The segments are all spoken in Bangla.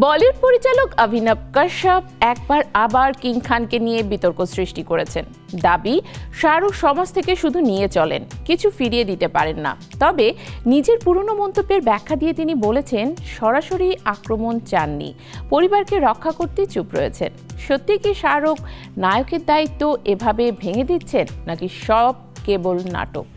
বলিউড পরিচালক অভিনব কাশ্যপ একবার আবার কিং খানকে নিয়ে বিতর্ক সৃষ্টি করেছেন। দাবি, শাহরুখ সমাজ থেকে শুধু নিয়ে চলেন, কিছু ফিরিয়ে দিতে পারেন না। তবে নিজের পুরনো মন্তব্যের ব্যাখ্যা দিয়ে তিনি বলেছেন, সরাসরি আক্রমণ চাননি, পরিবারকে রক্ষা করতে চুপ রয়েছেন। সত্যি কি শাহরুখ নায়কের দায়িত্ব এভাবে ভেঙে দিচ্ছেন, নাকি সব কেবল নাটক?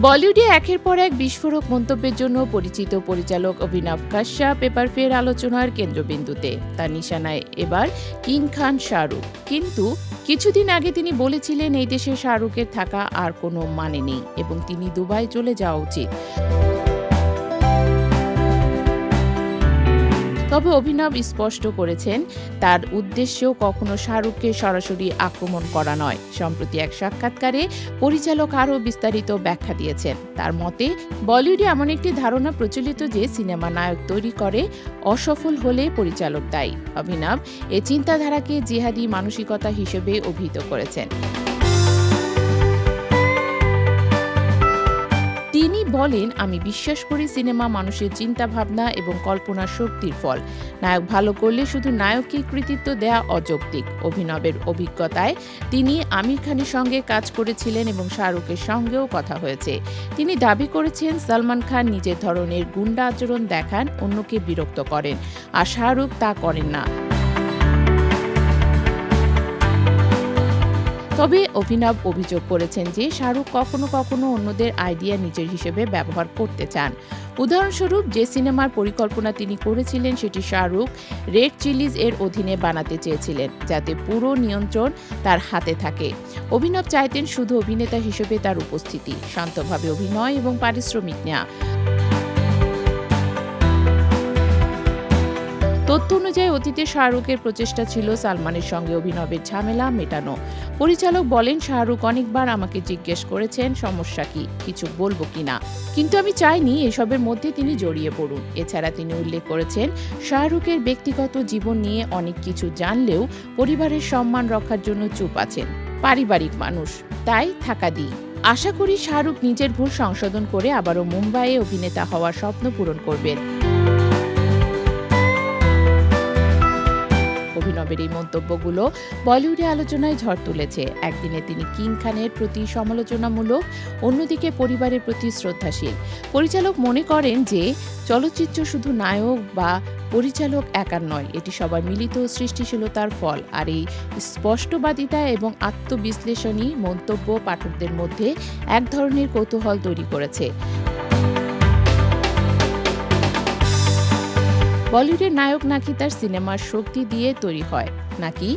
বলিউডে একের পর এক বিস্ফোরক মন্তব্যের জন্য পরিচিত পরিচালক অভিনব কাশ্যপ এবার ফের আলোচনার কেন্দ্রবিন্দুতে। তার নিশানায় এবার কিং খান শাহরুখ। কিন্তু কিছুদিন আগে তিনি বলেছিলেন, এই দেশে শাহরুখের থাকা আর কোনো মানে নেই এবং তিনি দুবাই চলে যাওয়া উচিত। তবে অভিনব স্পষ্ট করেছেন, তার উদ্দেশ্য কখনো শাহরুখকে সরাসরি আক্রমণ করা নয়। সম্প্রতি এক সাক্ষাৎকারে পরিচালক আরও বিস্তারিত ব্যাখ্যা দিয়েছেন। তার মতে, বলিউডে এমন একটি ধারণা প্রচলিত যে সিনেমা নায়ক তৈরি করে, অসফল হলে পরিচালক দায়ী। অভিনব এ চিন্তাধারাকে জিহাদি মানসিকতা হিসেবে অভিহিত করেছেন। তিনি বলেন, আমি বিশ্বাস করি সিনেমা মানুষের চিন্তা ভাবনা এবং কল্পনার শক্তির ফল। নায়ক ভালো করলে শুধু নায়ককে কৃতিত্ব দেয়া অযৌক্তিক। অভিনবের অভিজ্ঞতায় তিনি আমির খানের সঙ্গে কাজ করেছিলেন এবং শাহরুখের সঙ্গেও কথা হয়েছে। তিনি দাবি করেছেন, সালমান খান নিজের ধরনের গুন্ডা আচরণ দেখান, অন্যকে বিরক্ত করেন, আর শাহরুখ তা করেন না। তবে অভিনব অভিযোগ করেছেন যে শাহরুখ কখনো কখনো অন্যদের আইডিয়া নিজের হিসেবে ব্যবহার করতে চান। উদাহরণস্বরূপ, যে সিনেমার পরিকল্পনা তিনি করেছিলেন সেটি শাহরুখ রেড চিলিজ এর অধীনে বানাতে চেয়েছিলেন, যাতে পুরো নিয়ন্ত্রণ তার হাতে থাকে। অভিনব চাইতেন শুধু অভিনেতা হিসেবে তার উপস্থিতি, শান্তভাবে অভিনয় এবং পারিশ্রমিক নেওয়া। তথ্য অনুযায়ী অতীতে শাহরুখের প্রচেষ্টা ছিল সালমানের সঙ্গে অভিনবের ঝামেলা মেটানো। পরিচালক বলেন, শাহরুখ অনেকবার আমাকে জিজ্ঞেস করেছেন সমস্যা কি, কিছু বলবো কিনা, কিন্তু আমি চাইনি এসবের মধ্যে তিনি জড়িয়ে পড়ুন। এছাড়া তিনি উল্লেখ করেছেন, শাহরুখের ব্যক্তিগত জীবন নিয়ে অনেক কিছু জানলেও পরিবারের সম্মান রক্ষার জন্য চুপ আছেন। পারিবারিক মানুষ, তাই থাকা দিই। আশা করি শাহরুখ নিজের ভুল সংশোধন করে আবারও মুম্বাইয়ে অভিনেতা হওয়ার স্বপ্ন পূরণ করবেন। অভিনবের এই মন্তব্যগুলো বলিউডে আলোচনায় ঝড় তুলেছে। একদিনে তিনি কিং খানের প্রতি সমালোচনামূলক, অন্যদিকে পরিবারের প্রতি শ্রদ্ধাশীল। পরিচালক মনে করেন যে চলচ্চিত্র শুধু নায়ক বা পরিচালক একার নয়, এটি সবার মিলিত সৃষ্টিশীলতার ফল। আর এই স্পষ্টবাদিতা এবং আত্মবিশ্লেষণী মন্তব্য পাঠকদের মধ্যে এক ধরনের কৌতূহল তৈরি করেছে। বলিউডের নায়ক নাকি তার সিনেমার শক্তি দিয়ে তৈরি হয়, নাকি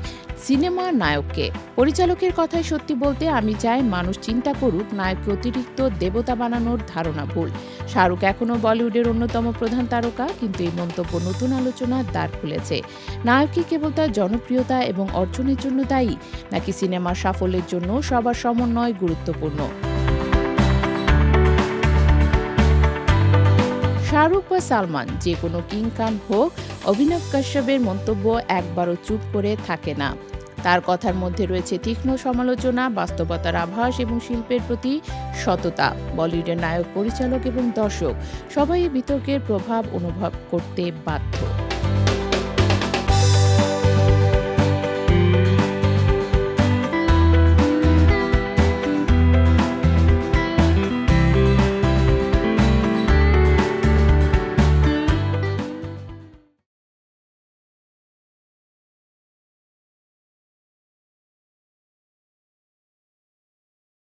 সিনেমা নায়ককে? পরিচালকের কথায় সত্যি বলতে, আমি চাই মানুষ চিন্তা করুক, নায়ককে অতিরিক্ত দেবতা বানানোর ধারণা ভুল। শাহরুখ এখনও বলিউডের অন্যতম প্রধান তারকা, কিন্তু এই মন্তব্য নতুন আলোচনার দ্বার খুলেছে। নায়ক কি কেবল তার জনপ্রিয়তা এবং অর্জনের জন্য দায়ী, নাকি সিনেমার সাফল্যের জন্য সবার সমন্বয় গুরুত্বপূর্ণ? শাহরুখ বা সালমান, যে কোনো কিং খান হোক, অভিনব কাশ্যপের মন্তব্য একবারও চুপ করে থাকে না। তার কথার মধ্যে রয়েছে তীক্ষ্ণ সমালোচনা, বাস্তবতার আভাস এবং শিল্পের প্রতি সততা। বলিউডের নায়ক, পরিচালক এবং দর্শক সবাই এই বিতর্কের প্রভাব অনুভব করতে বাধ্য।